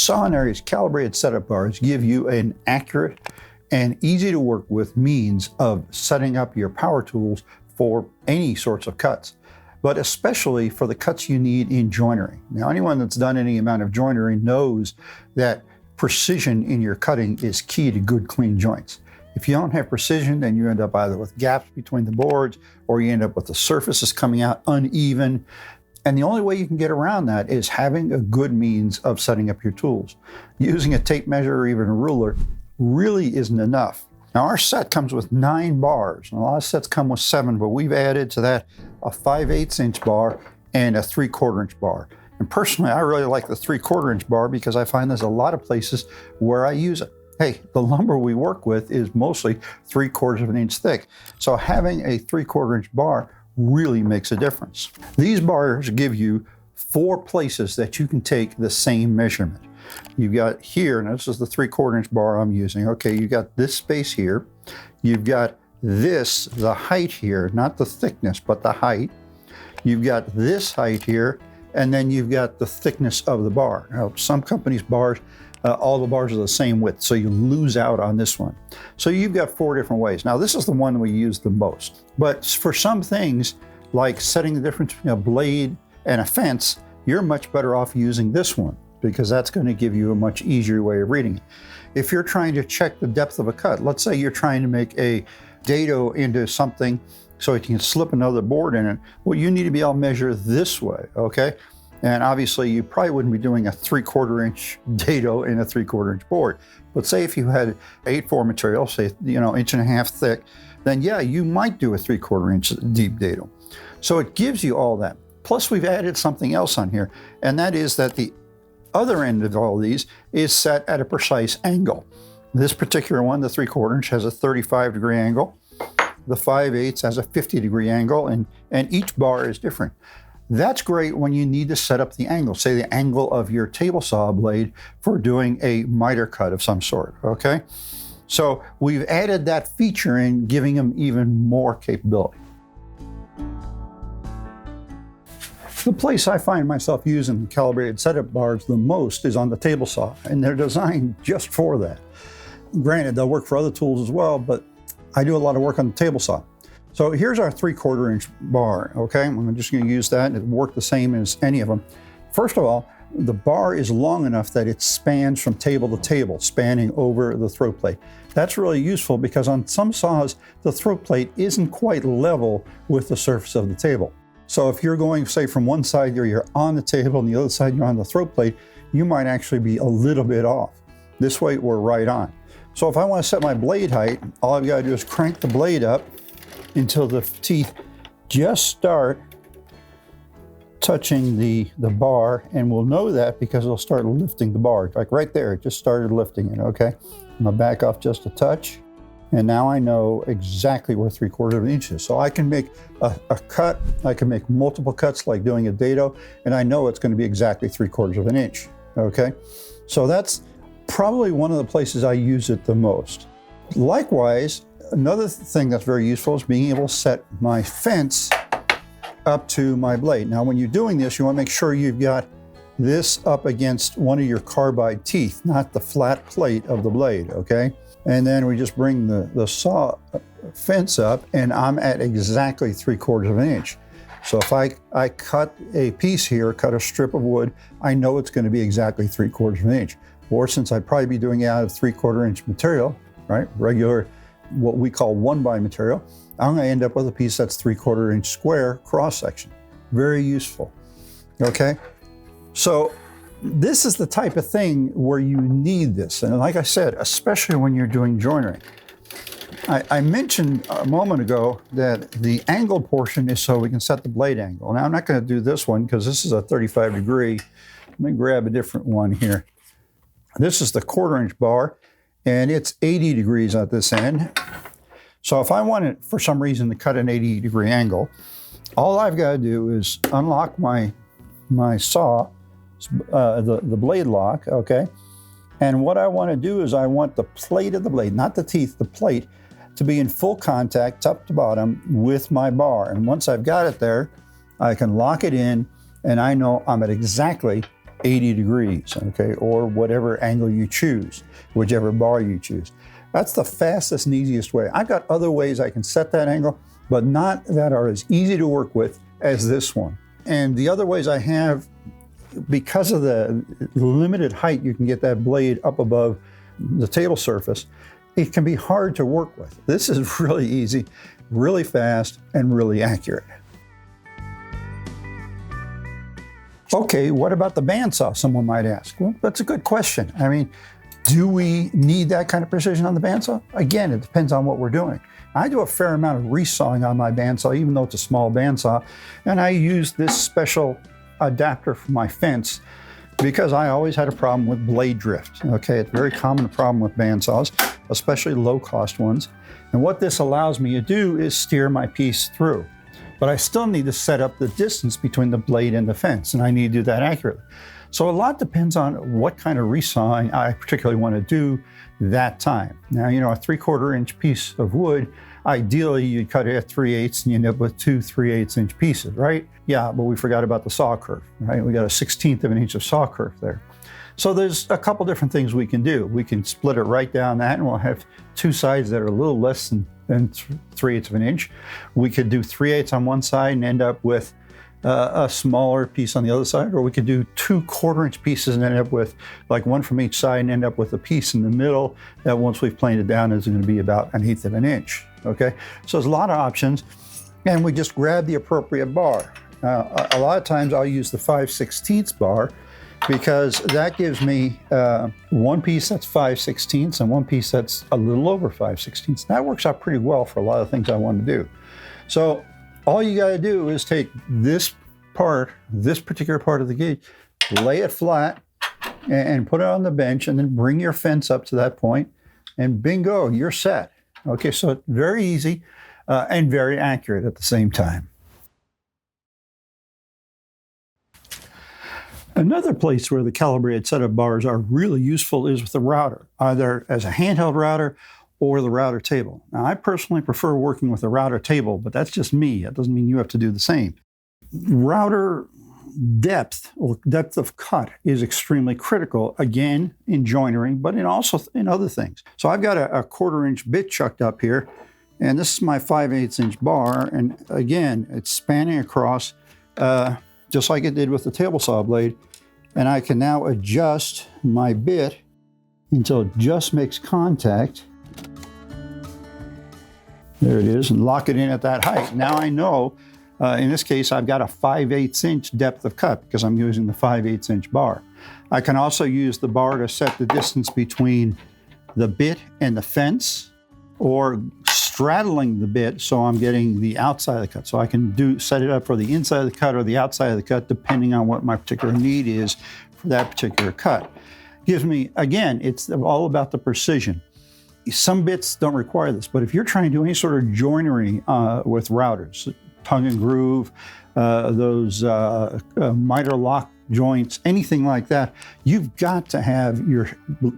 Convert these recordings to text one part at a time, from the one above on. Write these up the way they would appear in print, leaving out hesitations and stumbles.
Sawinery's Calibrated Setup Bars give you an accurate and easy to work with means of setting up your power tools for any sorts of cuts, but especially for the cuts you need in joinery. Now, anyone that's done any amount of joinery knows that precision in your cutting is key to good, clean joints. If you don't have precision, then you end up either with gaps between the boards, or you end up with the surfaces coming out uneven. And the only way you can get around that is having a good means of setting up your tools. Using a tape measure or even a ruler really isn't enough. Now, our set comes with 9 bars. And a lot of sets come with 7, but we've added to that a 5/8 inch bar and a 3/4 inch bar. And personally, I really like the 3/4 inch bar because I find there's a lot of places where I use it. Hey, the lumber we work with is mostly 3/4 of an inch thick. So having a 3/4 inch bar really makes a difference. These bars give you 4 places that you can take the same measurement. You've got here, and this is the 3/4 inch bar I'm using. Okay, you got this space here. You've got this, the height here, not the thickness, but the height. You've got this height here, and then you've got the thickness of the bar. Now, some companies' bars, all the bars are the same width, so you lose out on this one. So you've got 4 different ways. Now, this is the one we use the most. But for some things, like setting the difference between a blade and a fence, you're much better off using this one, because that's going to give you a much easier way of reading it. If you're trying to check the depth of a cut, let's say you're trying to make a dado into something so you can slip another board in it, well, you need to be able to measure this way, okay? And obviously, you probably wouldn't be doing a 3/4 inch dado in a 3/4 inch board. But say if you had 8-4 material, say, 1.5 thick, then yeah, you might do a 3/4 inch deep dado. So it gives you all that. Plus, we've added something else on here, and that is that the other end of all these is set at a precise angle. This particular one, the 3/4 inch, has a 35-degree angle. The 5/8 has a 50-degree angle, and each bar is different. That's great when you need to set up the angle, say the angle of your table saw blade for doing a miter cut of some sort, okay? So we've added that feature in, giving them even more capability. The place I find myself using calibrated setup bars the most is on the table saw, and they're designed just for that. Granted, they'll work for other tools as well, but I do a lot of work on the table saw. So here's our 3/4 inch bar, okay? I'm just gonna use that, and it'll work the same as any of them. First of all, the bar is long enough that it spans from table to table, spanning over the throat plate. That's really useful because on some saws, the throat plate isn't quite level with the surface of the table. So if you're going, say, from one side you're on the table and the other side you're on the throat plate, you might actually be a little bit off. This way, we're right on. So if I want to set my blade height, all I've got to do is crank the blade up until the teeth just start touching the bar, and we'll know that because it'll start lifting the bar. Like right there, it just started lifting it, okay? I'm gonna back off just a touch, and now I know exactly where 3/4 of an inch is. So I can make a cut, I can make multiple cuts like doing a dado, and I know it's gonna be exactly 3/4 of an inch, okay? So that's probably one of the places I use it the most. Likewise, another thing that's very useful is being able to set my fence up to my blade. Now, when you're doing this, you want to make sure you've got this up against one of your carbide teeth, not the flat plate of the blade, okay? And then we just bring the saw fence up, and I'm at exactly 3/4 of an inch. So if I cut a piece here, cut a strip of wood, I know it's going to be exactly 3/4 of an inch. Or since I'd probably be doing it out of 3/4 inch material, right? Regular, what we call 1x material, I'm going to end up with a piece that's 3/4 inch square cross section. Very useful, okay? So this is the type of thing where you need this. And like I said, especially when you're doing joinery. I mentioned a moment ago that the angle portion is so we can set the blade angle. Now, I'm not going to do this one because this is a 35-degree. Let me grab a different one here. This is the 1/4 inch bar, and it's 80 degrees at this end. So if I wanted, for some reason, to cut an 80-degree angle, all I've got to do is unlock my saw, the blade lock, okay? And what I want to do is I want the plate of the blade, not the teeth, the plate, to be in full contact, top to bottom, with my bar. And once I've got it there, I can lock it in, and I know I'm at exactly 80 degrees, okay, or whatever angle you choose, whichever bar you choose. That's the fastest and easiest way. I've got other ways I can set that angle, but not that are as easy to work with as this one. And the other ways I have, because of the limited height you can get that blade up above the table surface, it can be hard to work with. This is really easy, really fast, and really accurate. Okay, what about the bandsaw, someone might ask? Well, that's a good question. I mean, do we need that kind of precision on the bandsaw? Again, it depends on what we're doing. I do a fair amount of resawing on my bandsaw, even though it's a small bandsaw, and I use this special adapter for my fence because I always had a problem with blade drift. Okay, it's a very common problem with bandsaws, especially low-cost ones. And what this allows me to do is steer my piece through. But I still need to set up the distance between the blade and the fence, and I need to do that accurately. So a lot depends on what kind of resawing I particularly want to do that time. Now, you know, a 3/4 inch piece of wood, ideally you cut it at 3/8 and you end up with 2 3/8 inch pieces, right? Yeah, but we forgot about the saw curve, right? We got a 1/16 of an inch of saw curve there. So there's a couple different things we can do. We can split it right down that, and we'll have two sides that are a little less than 3/8 of an inch. We could do 3/8 on one side and end up with a smaller piece on the other side, or we could do 2 1/4 inch pieces and end up with like one from each side and end up with a piece in the middle that once we've planed it down is going to be about 1/8 of an inch. Okay, so there's a lot of options, and we just grab the appropriate bar. A lot of times I'll use the 5/16 bar because that gives me one piece that's 5/16 and one piece that's a little over 5/16. That works out pretty well for a lot of things I want to do. So all you got to do is take this part, this particular part of the gauge, lay it flat and put it on the bench, and then bring your fence up to that point, and bingo, you're set. Okay, so it's very easy and very accurate at the same time. Another place where the calibrated setup bars are really useful is with the router, either as a handheld router or the router table. Now, I personally prefer working with a router table, but that's just me. That doesn't mean you have to do the same. Router depth or depth of cut is extremely critical, again, in joinery, but also in other things. So I've got a 1/4 inch bit chucked up here, and this is my 5/8 inch bar. And again, it's spanning across just like it did with the table saw blade. And I can now adjust my bit until it just makes contact. There it is, and lock it in at that height. Now I know, in this case, I've got a 5/8 inch depth of cut because I'm using the 5/8 inch bar. I can also use the bar to set the distance between the bit and the fence, or straddling the bit so I'm getting the outside of the cut. So I can set it up for the inside of the cut or the outside of the cut, depending on what my particular need is for that particular cut. Gives me, again, it's all about the precision. Some bits don't require this, but if you're trying to do any sort of joinery with routers, tongue and groove, those miter lock joints, anything like that, you've got to have your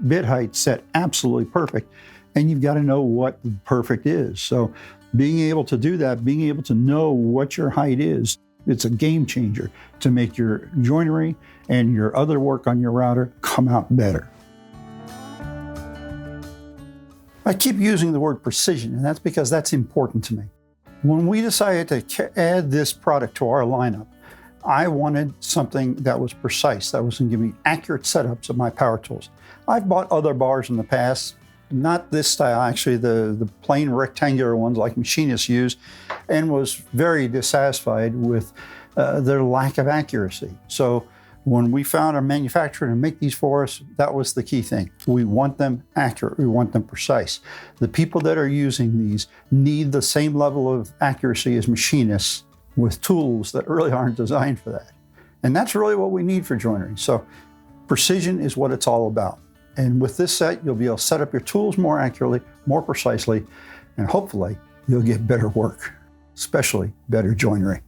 bit height set absolutely perfect, and you've got to know what perfect is. So being able to do that, being able to know what your height is, it's a game changer to make your joinery and your other work on your router come out better. I keep using the word precision, and that's because that's important to me. When we decided to add this product to our lineup, I wanted something that was precise, that was going to give me accurate setups of my power tools. I've bought other bars in the past, not this style, actually, the plain rectangular ones like machinists use, and was very dissatisfied with their lack of accuracy. So when we found a manufacturer to make these for us, that was the key thing. We want them accurate, we want them precise. The people that are using these need the same level of accuracy as machinists with tools that really aren't designed for that. And that's really what we need for joinery. So precision is what it's all about. And with this set, you'll be able to set up your tools more accurately, more precisely, and hopefully you'll get better work, especially better joinery.